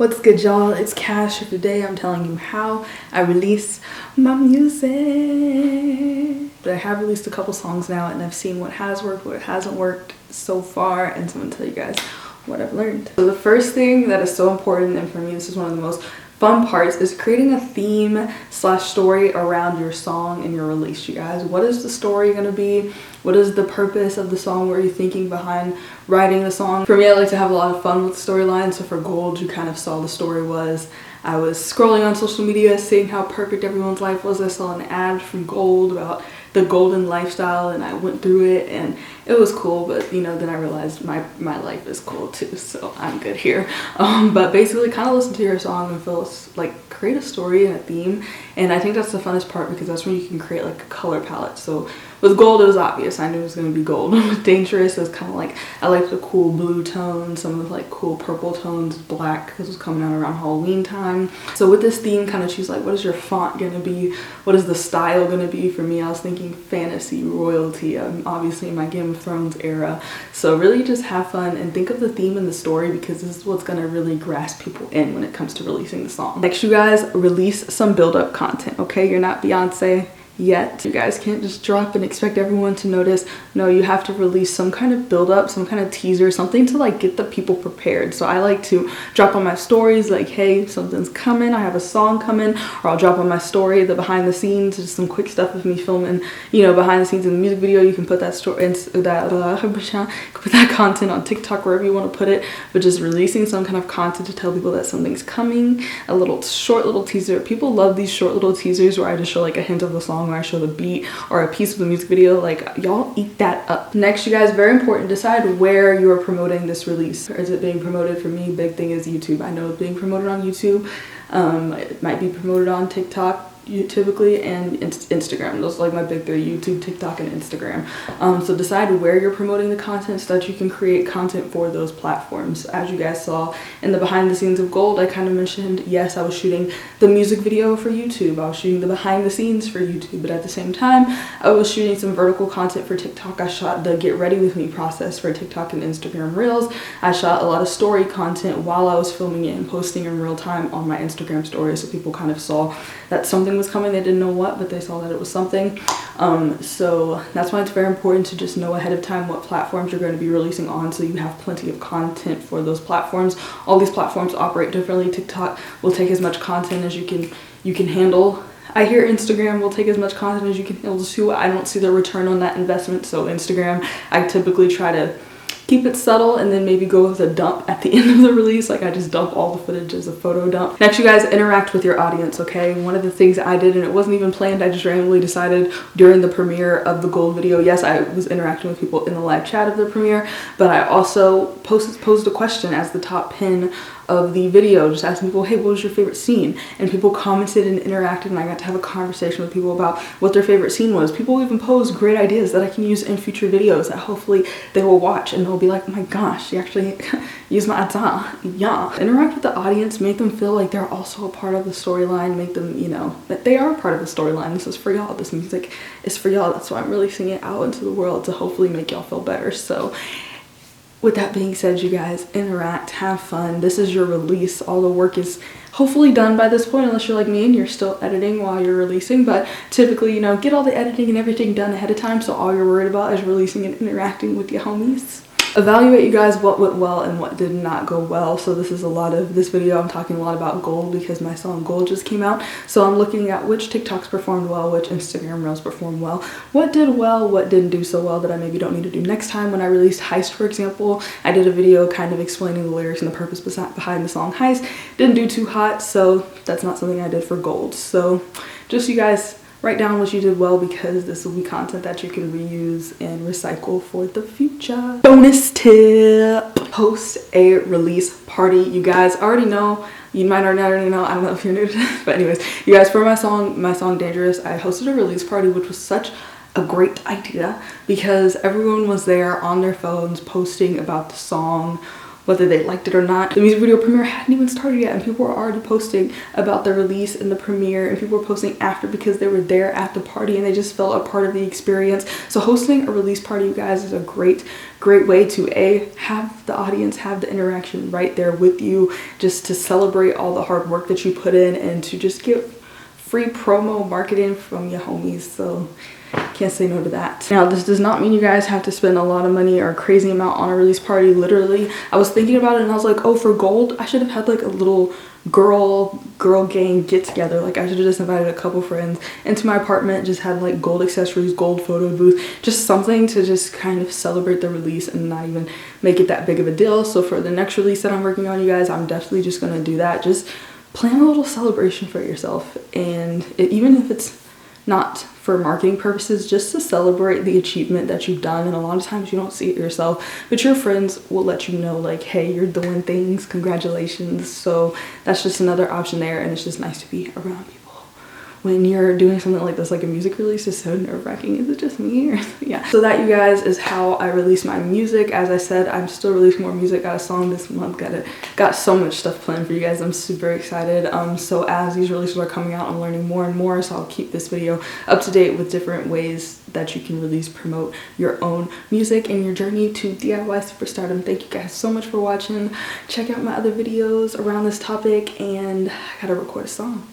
What's good, y'all? It's Cash. Today I'm telling you how I release my music. But I have released a couple songs now, and I've seen what has worked, what hasn't worked so far, and so I'm gonna tell you guys what I've learned. So the first thing that is so important, and for me this is one of the most fun parts, is creating a theme slash story around your song and your release, you guys. What is the story gonna be? What is the purpose of the song? What are you thinking behind writing the song? For me, I like to have a lot of fun with storylines. So for Gold, you kind of saw the story was I was scrolling on social media, seeing how perfect everyone's life was. I saw an ad from Gold about the golden lifestyle, and I went through it, and it was cool, but you know, then I realized my life is cool too, so I'm good here. But basically kind of listen to your song and feel like create a story and a theme, and I think that's the funnest part because that's when you can create like a color palette. So with Gold, it was obvious. I knew it was going to be gold. With Dangerous, it was kind of like, I liked the cool blue tones, some of the like cool purple tones, black, because it was coming out around Halloween time. So with this theme, kind of choose like, what is your font going to be? What is the style going to be? For me, I was thinking fantasy, royalty. I'm obviously in my Game of Thrones era. So really just have fun and think of the theme and the story, because this is what's going to really grasp people in when it comes to releasing the song. Next, you guys, release some build-up content, okay? You're not Beyonce yet. You guys can't just drop and expect everyone to notice. No, you have to release some kind of build up, some kind of teaser, something to like get the people prepared. So I like to drop on my stories like, hey, something's coming, I have a song coming, or I'll drop on my story the behind the scenes, just some quick stuff of me filming, you know, behind the scenes in the music video. You can put that story and put that content on TikTok, wherever you want to put it, but just releasing some kind of content to tell people that something's coming. A little short little teaser. People love these short little teasers where I just show like a hint of the song, or I show the beat or a piece of the music video. Like, y'all eat that up. Next, you guys, very important, decide where you are promoting this release. Or is it being promoted? For me, big thing is YouTube. I know it's being promoted on YouTube. It might be promoted on TikTok typically, and Instagram. Those are like my big three: YouTube, TikTok, and Instagram. So decide where you're promoting the content so that you can create content for those platforms. As you guys saw in the behind the scenes of Gold, I kind of mentioned, yes, I was shooting the music video for YouTube, I was shooting the behind the scenes for YouTube, but at the same time I was shooting some vertical content for TikTok. I shot the get ready with me process for TikTok and Instagram Reels. I shot a lot of story content while I was filming it and posting in real time on my Instagram stories, so people kind of saw that something was coming. They didn't know what, but they saw that it was something. So that's why it's very important to just know ahead of time what platforms you're going to be releasing on, so you have plenty of content for those platforms. All these platforms operate differently. TikTok will take as much content as you can handle. I hear Instagram will take as much content as you can handle too. I don't see the return on that investment, so Instagram, I typically try to keep it subtle and then maybe go with a dump at the end of the release. Like, I just dump all the footage as a photo dump. Next, you guys, interact with your audience, okay? One of the things I did, and it wasn't even planned, I just randomly decided during the premiere of the Gold video, yes, I was interacting with people in the live chat of the premiere, but I also posed a question as the top pin of the video, just asking people, hey, what was your favorite scene? And people commented and interacted, and I got to have a conversation with people about what their favorite scene was. People even posed great ideas that I can use in future videos that hopefully they will watch and they'll be like, oh my gosh, you actually use my idea. Yeah. Interact with the audience, make them feel like they're also a part of the storyline, make them, you know, that they are part of the storyline. This is for y'all. This music is for y'all. That's why I'm releasing it out into the world, to hopefully make y'all feel better. So with that being said, you guys, interact, have fun. This is your release. All the work is hopefully done by this point, unless you're like me and you're still editing while you're releasing. But typically, you know, get all the editing and everything done ahead of time, so all you're worried about is releasing and interacting with your homies. Evaluate, you guys, what went well and what did not go well. So this is a lot of this video. I'm talking a lot about Gold because my song Gold just came out. So I'm looking at which TikToks performed well, which Instagram Reels performed well, what did well, what didn't do so well that I maybe don't need to do next time. When I released Heist, for example, I did a video kind of explaining the lyrics and the purpose behind the song Heist. Didn't do too hot, so that's not something I did for Gold. So just, you guys, write down what you did well, because this will be content that you can reuse and recycle for the future. Bonus tip: host a release party. You guys already know, you might already know, I don't know if you're new to this, but anyways, you guys, for my song Dangerous, I hosted a release party, which was such a great idea because everyone was there on their phones posting about the song, whether they liked it or not. The music video premiere hadn't even started yet and people were already posting about the release and the premiere, and people were posting after because they were there at the party and they just felt a part of the experience. So hosting a release party, you guys, is a great way to have the audience have the interaction right there with you, just to celebrate all the hard work that you put in and to just get free promo marketing from your homies. So can't say no to that. Now, this does not mean you guys have to spend a lot of money or a crazy amount on a release party. Literally, I was thinking about it and I was like, oh, for gold, I should have had like a little girl gang get together. Like I should have just invited a couple friends into my apartment, just had like gold accessories, gold photo booth, just something to just kind of celebrate the release and not even make it that big of a deal. So for the next release that I'm working on, you guys, I'm definitely just gonna do that. Just plan a little celebration for yourself, and even if it's not for marketing purposes, just to celebrate the achievement that you've done. And a lot of times you don't see it yourself, but your friends will let you know like, hey, you're doing things, congratulations. So that's just another option there, and it's just nice to be around people when you're doing something like this, like a music release. Is so nerve-wracking. Is it just me? Or yeah. So that, you guys, is how I release my music. As I said, I'm still releasing more music. Got a song this month. Got so much stuff planned for you guys. I'm super excited. So as these releases are coming out, I'm learning more and more. So I'll keep this video up to date with different ways that you can release, promote your own music and your journey to DIY superstardom. Thank you guys so much for watching. Check out my other videos around this topic, and I gotta record a song.